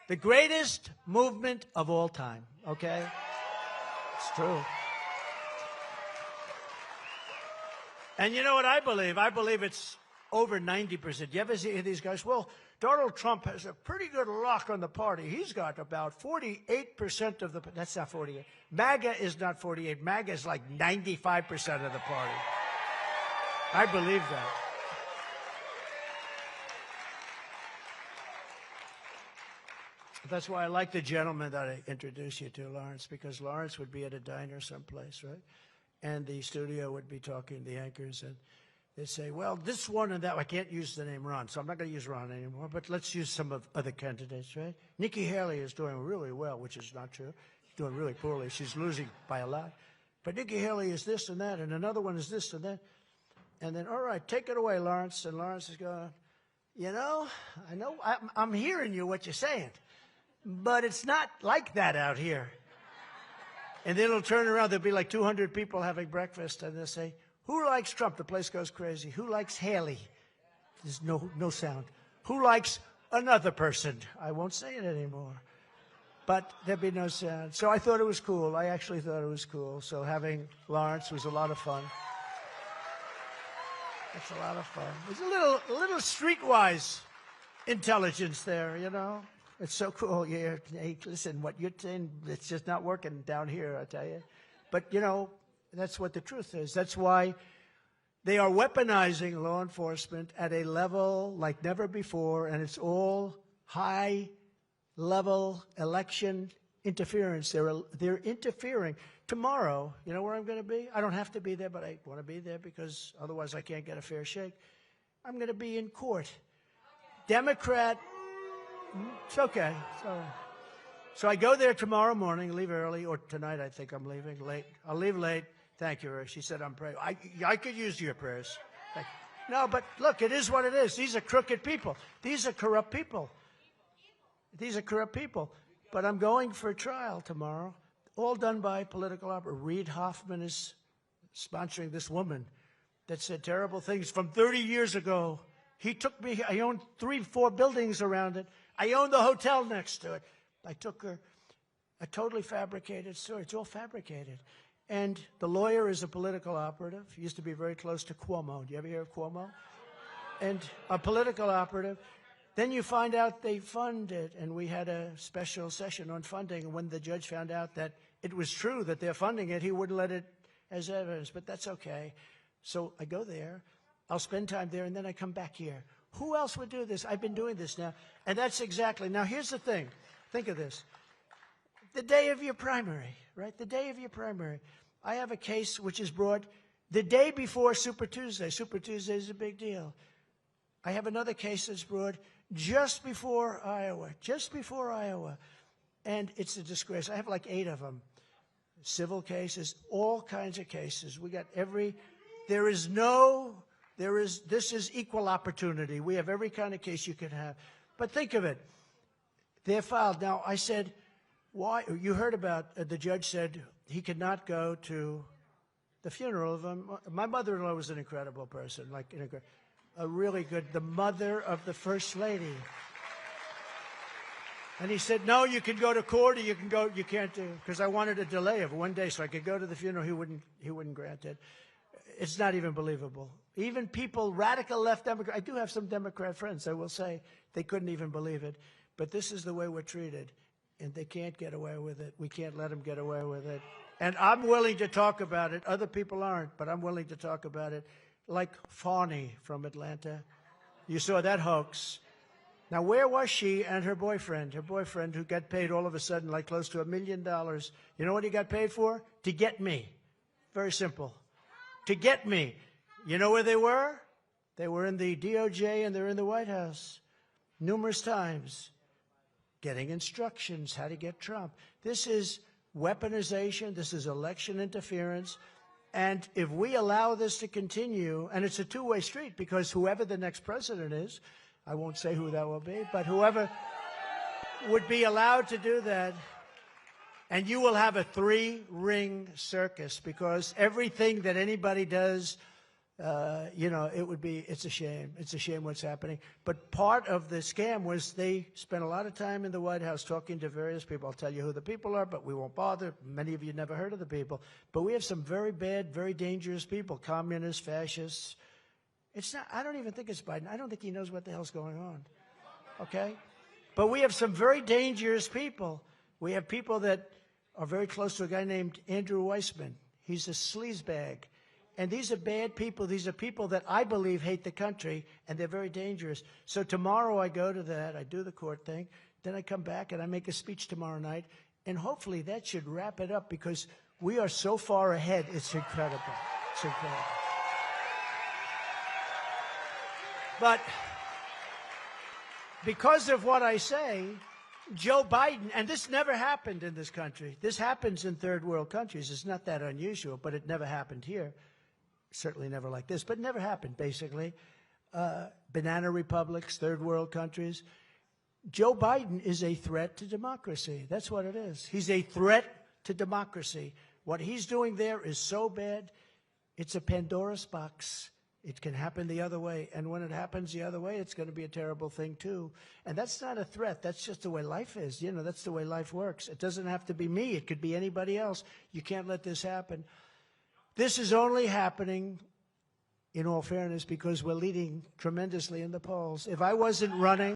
The greatest movement of all time, okay? It's true. And you know what I believe? I believe it's over 90%. You ever see these guys? Well, Donald Trump has a pretty good lock on the party. He's got about 48% of the... That's not 48. MAGA is not 48. MAGA is like 95% of the party. I believe that. That's why I like the gentleman that I introduced you to, Lawrence, because Lawrence would be at a diner someplace, right? And the studio would be talking to the anchors, and they'd say, well, this one and that. I can't use the name Ron, so I'm not going to use Ron anymore, but let's use some of other candidates, right? Nikki Haley is doing really well, which is not true. She's doing really poorly. She's losing by a lot. But Nikki Haley is this and that, and another one is this and that. And then, all right, take it away, Lawrence. And Lawrence is going, you know, I'm hearing you, what you're saying, but it's not like that out here. And then it'll turn around. There'll be like 200 people having breakfast, and they'll say, who likes Trump? The place goes crazy. Who likes Haley? There's no sound. Who likes another person? I won't say it anymore. But there'd be no sound. So I thought it was cool. I actually thought it was cool. So having Lawrence was a lot of fun. It's a lot of fun. There's a little streetwise intelligence there, you know. It's so cool. Hey, listen, what you're saying, it's just not working down here, I tell you. But, you know, that's what the truth is. That's why they are weaponizing law enforcement at a level like never before, and it's all high-level election interference. They're interfering. Tomorrow, you know where I'm going to be? I don't have to be there, but I want to be there because otherwise I can't get a fair shake. I'm going to be in court. Democrat... It's okay. So I go there tomorrow morning, leave early, or tonight I think I'm leaving late. I'll leave late. Thank you, Rick. She said I'm praying. I could use your prayers. No, but look, it is what it is. These are crooked people. These are corrupt people. These are corrupt people. But I'm going for a trial tomorrow, all done by political opera. Reid Hoffman is sponsoring this woman that said terrible things from 30 years ago. He took me, I owned 3-4 buildings around it. I owned the hotel next to it. I took her, a totally fabricated story. It's all fabricated. And the lawyer is a political operative. He used to be very close to Cuomo. Do you ever hear of Cuomo? And a political operative. Then you find out they fund it. And we had a special session on funding. And when the judge found out that it was true that they're funding it, he wouldn't let it as evidence. But that's okay. So I go there. I'll spend time there, and then I come back here. Who else would do this? I've been doing this now. And that's exactly. Now, here's the thing. Think of this. The day of your primary, right? The day of your primary. I have a case which is brought the day before Super Tuesday. Super Tuesday is a big deal. I have another case that's brought just before Iowa. Just before Iowa. And it's a disgrace. I have like 8 of them. Civil cases, all kinds of cases. We got this is equal opportunity. We have every kind of case you can have. But think of it. They're filed. Now, I said, why? You heard about, the judge said he could not go to the funeral of him. My mother-in-law was an incredible person, like a really good, the mother of the First Lady. And he said, no, you can go to court or you can't do, because I wanted a delay of 1 day so I could go to the funeral. He wouldn't grant it. It's not even believable. Even people, radical left Democrat, I do have some Democrat friends, I will say, they couldn't even believe it. But this is the way we're treated, and they can't get away with it. We can't let them get away with it. And I'm willing to talk about it. Other people aren't, but I'm willing to talk about it. Like Fawny from Atlanta. You saw that hoax. Now, where was she and her boyfriend? Her boyfriend, who got paid all of a sudden like close to $1 million. You know what he got paid for? To get me. Very simple. To get me. You know where they were? They were in the DOJ and they're in the White House numerous times, getting instructions how to get Trump. This is weaponization. This is election interference. And if we allow this to continue, and it's a two-way street, because whoever the next president is, I won't say who that will be, but whoever would be allowed to do that, and you will have a 3-ring circus, because everything that anybody does, it's a shame. It's a shame what's happening. But part of the scam was they spent a lot of time in the White House talking to various people. I'll tell you who the people are, but we won't bother. Many of you never heard of the people. But we have some very bad, very dangerous people, communists, fascists. I don't even think it's Biden. I don't think he knows what the hell's going on. Okay? But we have some very dangerous people. We have people that are very close to a guy named Andrew Weissman. He's a sleazebag. And these are bad people. These are people that I believe hate the country, and they're very dangerous. So tomorrow I go to that. I do the court thing. Then I come back, and I make a speech tomorrow night. And hopefully that should wrap it up, because we are so far ahead. It's incredible. It's incredible. But because of what I say, Joe Biden, and this never happened in this country. This happens in third world countries. It's not that unusual, but it never happened here. Certainly never like this, but it never happened, basically. Banana republics, third world countries. Joe Biden is a threat to democracy. That's what it is. He's a threat to democracy. What he's doing there is so bad, it's a Pandora's box. It can happen the other way. And when it happens the other way, it's going to be a terrible thing, too. And that's not a threat. That's just the way life is. That's the way life works. It doesn't have to be me. It could be anybody else. You can't let this happen. This is only happening, in all fairness, because we're leading tremendously in the polls. If I wasn't running,